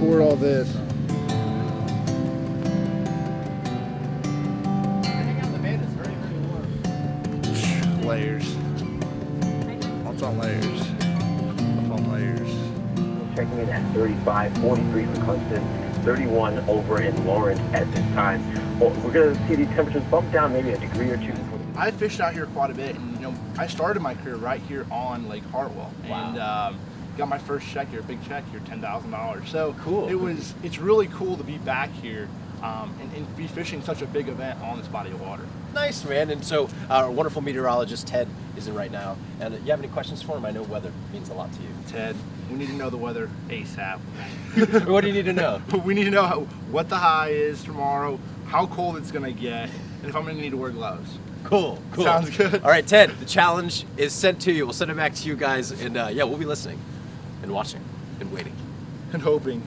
record all this. Layers. Lots on layers. Lots on layers. Checking in at 35, 43 for Clemson, 31 over in Lawrence at this time. Well, we're going to see these temperatures bump down maybe a degree or two. I fished out here quite a bit, and you know, I started my career right here on Lake Hartwell, and got my first check here, big check here, $10,000. So cool. It's really cool to be back here and be fishing such a big event on this body of water. Nice, man. And so our wonderful meteorologist Ted is in right now. And you have any questions for him? I know weather means a lot to you. Ted, we need to know the weather ASAP. What do you need to know? We need to know what the high is tomorrow, how cold it's going to get, and if I'm going to need to wear gloves. Cool. Sounds good. All right, Ted, the challenge is sent to you. We'll send it back to you guys. And yeah, we'll be listening and watching and waiting. And hoping.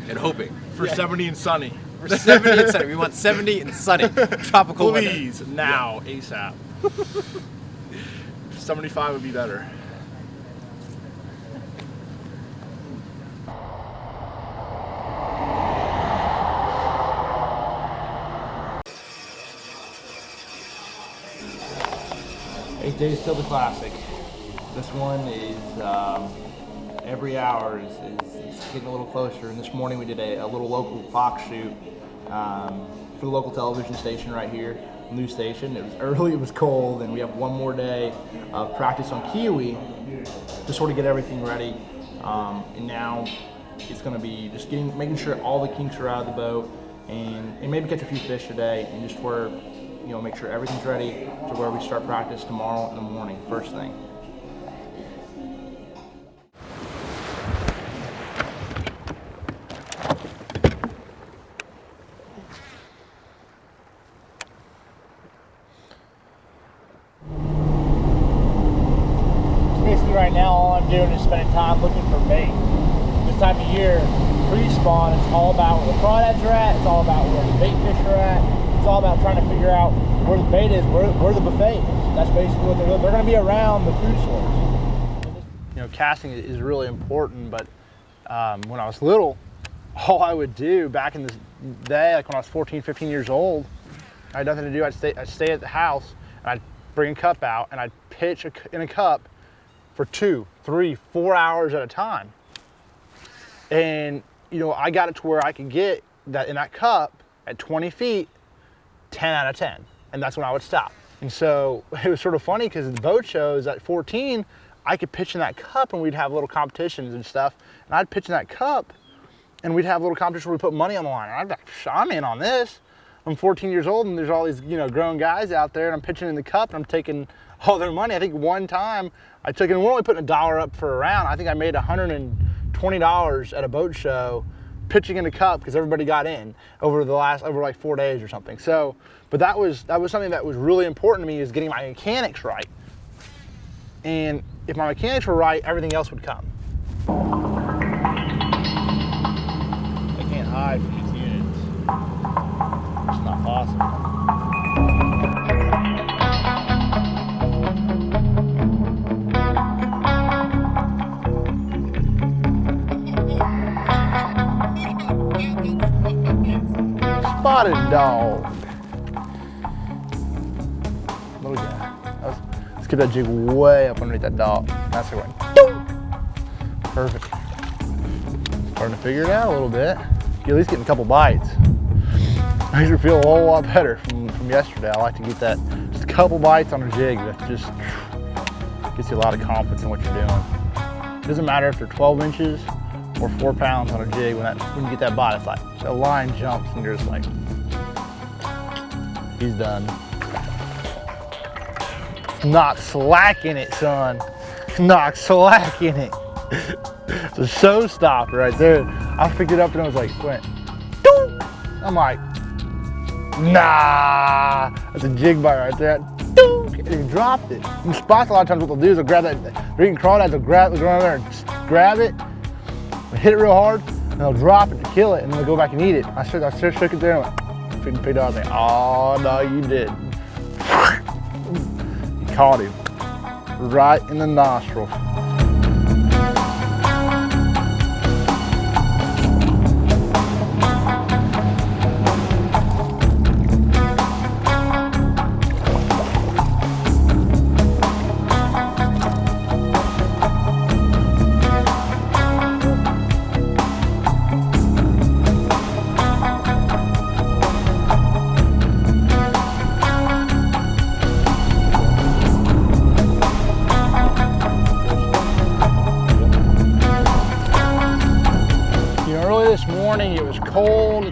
For 70 and sunny. For 70 and sunny. We want 70 and sunny. Tropical weather. Please, now, ASAP. 75 would be better. Eight days till the Classic. This one is every hour is getting a little closer. And this morning we did a little local fox shoot for the local television station right here, news station. It was early, it was cold, and we have one more day of practice on Kiwi to sort of get everything ready. And now it's going to be just making sure all the kinks are out of the boat, and maybe catch a few fish today, and just where, you know, make sure everything's ready to where we start practice tomorrow in the morning, first thing. Basically right now all I'm doing is spending time looking for bait. This time of year, pre-spawn, it's all about where the crawdads are at, it's all about where the bait fish are at, it's all about trying to figure out where the bait is, where the buffet is. That's basically what they're doing. They're going to be around the food source. You know, casting is really important, but when I was little, all I would do back in the day, like when I was 14, 15 years old, I had nothing to do. I'd stay at the house, and I'd bring a cup out, and I'd pitch in a cup for 2, 3, 4 hours at a time. And, you know, I got it to where I could get that in that cup at 20 feet, 10 out of 10. And that's when I would stop. And so it was sort of funny because the boat shows at 14, I could pitch in that cup and we'd have little competitions and stuff. And I'd pitch in that cup and we'd have little competitions where we put money on the line. And I'd be like, I'm in on this. I'm 14 years old and there's all these, you know, grown guys out there and I'm pitching in the cup and I'm taking all their money. I think one time I took it, and we're only putting $1 up for a round. I think I made $120 at a boat show pitching in the cup because everybody got in over like 4 days or something. So, but that was something that was really important to me, is getting my mechanics right. And if my mechanics were right, everything else would come. I can't hide from these units. It's not possible. Spotted dog. Little guy. Let's get that jig way up underneath that dog. That's the one. Perfect. Starting to figure it out a little bit. You're at least getting a couple bites. I usually feel a whole lot better from yesterday. I like to get that, just a couple bites on a jig. That just gets you a lot of confidence in what you're doing. It doesn't matter if they're 12 inches or 4 pounds on a jig. When you get that bite, it's like a line jumps and you're just like, he's done. Not slacking it, son. Not slacking it. It's a show stopper right there. I picked it up and I was like, went, doo! I'm like, nah. That's a jig bite right there. Doo! And he dropped it. In spots, a lot of times what they'll do is they'll grab that, they're eating crawdads, they'll go in there and just grab it, hit it real hard, and they'll drop it to kill it, and then they'll go back and eat it. I shook it there and went, picked it up and like, oh no, you did. You caught him right in the nostril. morning. It was cold.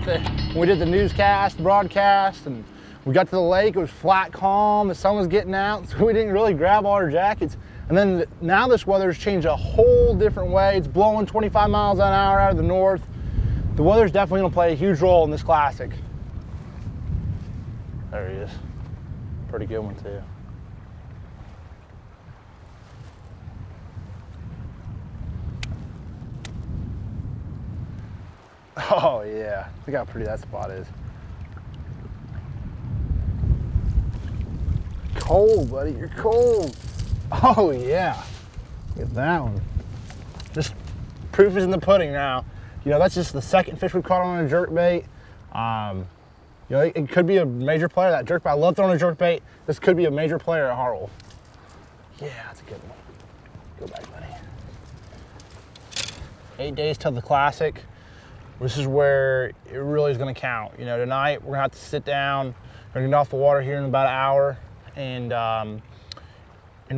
We did the newscast, broadcast, and we got to the lake. It was flat, calm. The sun was getting out, so we didn't really grab all our jackets. And then now this weather's changed a whole different way. It's blowing 25 miles an hour out of the north. The weather's definitely gonna play a huge role in this Classic. There he is. Pretty good one too. Oh yeah, look how pretty that spot is. Cold, buddy, you're cold. Oh yeah, look at that one. Just proof is in the pudding now. You know, that's just the second fish we've caught on a jerkbait. You know, it could be a major player, that jerkbait. I love throwing a jerkbait. This could be a major player at Hartwell. Yeah, that's a good one. Go back, buddy. 8 days till the Classic. This is where it really is gonna count. You know, tonight we're gonna have to sit down, we're gonna get off the water here in about an hour and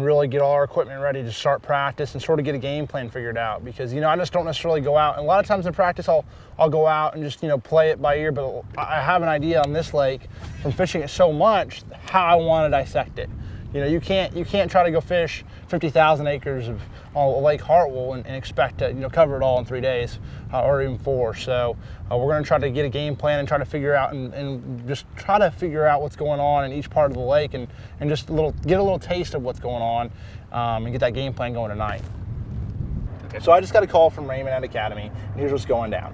really get all our equipment ready to start practice and sort of get a game plan figured out. Because, you know, I just don't necessarily go out, and a lot of times in practice I'll go out and just, you know, play it by ear, but I have an idea on this lake from fishing it so much how I want to dissect it. You know, you can't try to go fish 50,000 acres of Lake Hartwell and expect to, you know, cover it all in 3 days or even 4. So we're going to try to get a game plan and try to figure out and just try to figure out what's going on in each part of the lake and just get a little taste of what's going on and get that game plan going tonight. Okay. So I just got a call from Raymond at Academy, and here's what's going down.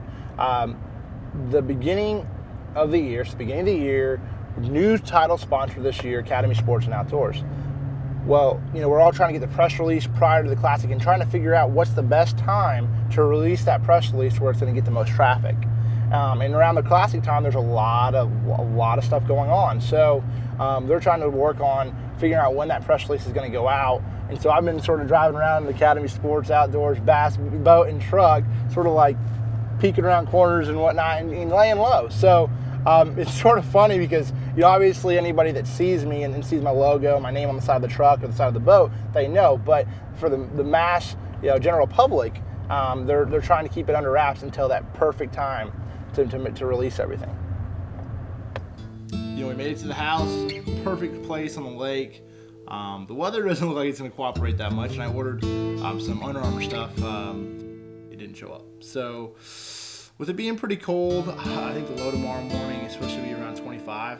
The beginning of the year, new title sponsor this year, Academy Sports and Outdoors. Well, you know, we're all trying to get the press release prior to the Classic and trying to figure out what's the best time to release that press release where it's going to get the most traffic. And around the Classic time, there's a lot of stuff going on. So they're trying to work on figuring out when that press release is going to go out. And so I've been sort of driving around the Academy Sports, Outdoors, bass boat, and truck, sort of like peeking around corners and whatnot and laying low. So it's sort of funny because, you know, obviously anybody that sees me and sees my logo, my name on the side of the truck or the side of the boat, they know. But for the mass, you know, general public, they're trying to keep it under wraps until that perfect time to release everything. You know, we made it to the house, perfect place on the lake. The weather doesn't look like it's going to cooperate that much, and I ordered some Under Armour stuff. It didn't show up. So with it being pretty cold, I think the low tomorrow morning is supposed to be around 25.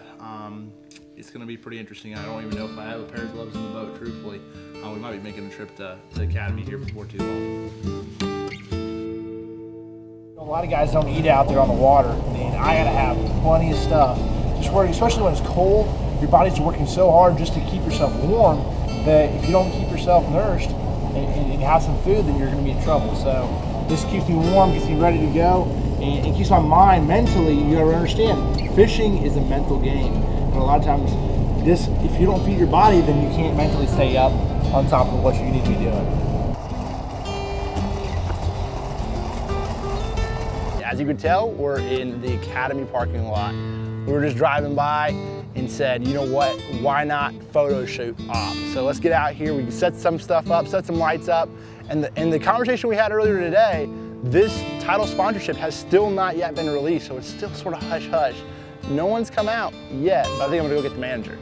It's going to be pretty interesting. I don't even know if I have a pair of gloves in the boat, truthfully. We might be making a trip to the Academy here before too long. A lot of guys don't eat out there on the water, and I gotta have plenty of stuff. Just worry, especially when it's cold, your body's working so hard just to keep yourself warm that if you don't keep yourself nourished and have some food, then you're gonna be in trouble. So this keeps me warm, gets me ready to go, and keeps my mind mentally. You gotta understand, fishing is a mental game, and a lot of times, if you don't feed your body, then you can't mentally stay up on top of what you need to be doing. As you could tell, we're in the Academy parking lot. We were just driving by and said, you know what, why not photo shoot up? So let's get out here, we can set some stuff up, set some lights up, and the conversation we had earlier today, this title sponsorship has still not yet been released, so it's still sort of hush-hush. No one's come out yet, but I think I'm gonna go get the manager.